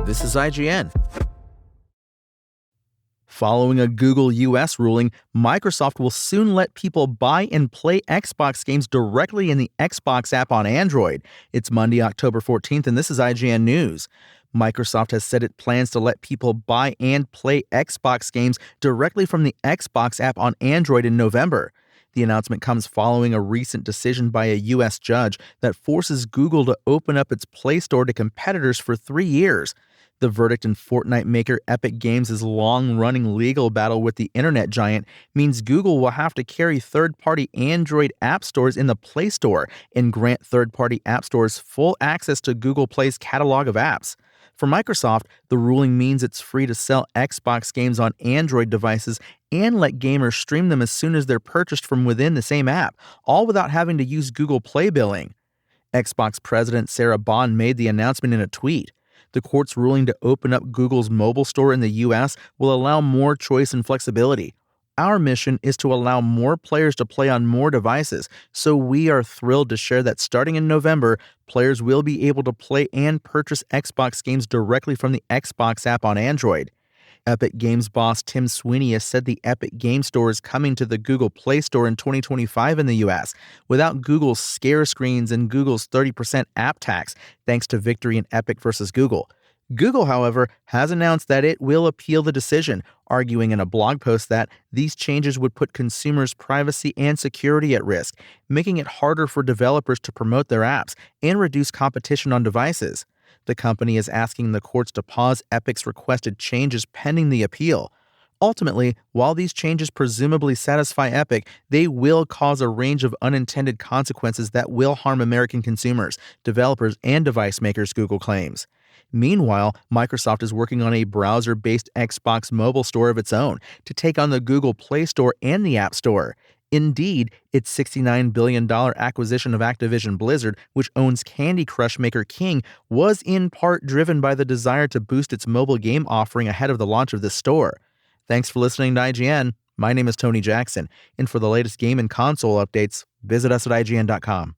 This is IGN. Following a Google US ruling, Microsoft will soon let people buy and play Xbox games directly in the Xbox app on Android. It's Monday, October 14th, and this is IGN News. Microsoft has said it plans to let people buy and play Xbox games directly from the Xbox app on Android in November. The announcement comes following a recent decision by a U.S. judge that forces Google to open up its Play Store to competitors for 3 years. The verdict in Fortnite maker Epic Games' long-running legal battle with the internet giant means Google will have to carry third-party Android app stores in the Play Store and grant third-party app stores full access to Google Play's catalog of apps. For Microsoft, the ruling means it's free to sell Xbox games on Android devices and let gamers stream them as soon as they're purchased from within the same app, all without having to use Google Play billing. Xbox President Sarah Bond made the announcement in a tweet. The court's ruling to open up Google's mobile store in the U.S. will allow more choice and flexibility. Our mission is to allow more players to play on more devices, so we are thrilled to share that starting in November, players will be able to play and purchase Xbox games directly from the Xbox app on Android. Epic Games boss Tim Sweeney has said the Epic Game Store is coming to the Google Play Store in 2025 in the U.S. without Google's scare screens and Google's 30% app tax, thanks to victory in Epic versus Google. Google, however, has announced that it will appeal the decision, arguing in a blog post that these changes would put consumers' privacy and security at risk, making it harder for developers to promote their apps and reduce competition on devices. The company is asking the courts to pause Epic's requested changes pending the appeal. Ultimately, while these changes presumably satisfy Epic, they will cause a range of unintended consequences that will harm American consumers, developers, and device makers, Google claims. Meanwhile, Microsoft is working on a browser-based Xbox mobile store of its own to take on the Google Play Store and the App Store. Indeed, its $69 billion acquisition of Activision Blizzard, which owns Candy Crush maker King, was in part driven by the desire to boost its mobile game offering ahead of the launch of this store. Thanks for listening to IGN. My name is Tony Jackson, and for the latest game and console updates, visit us at IGN.com.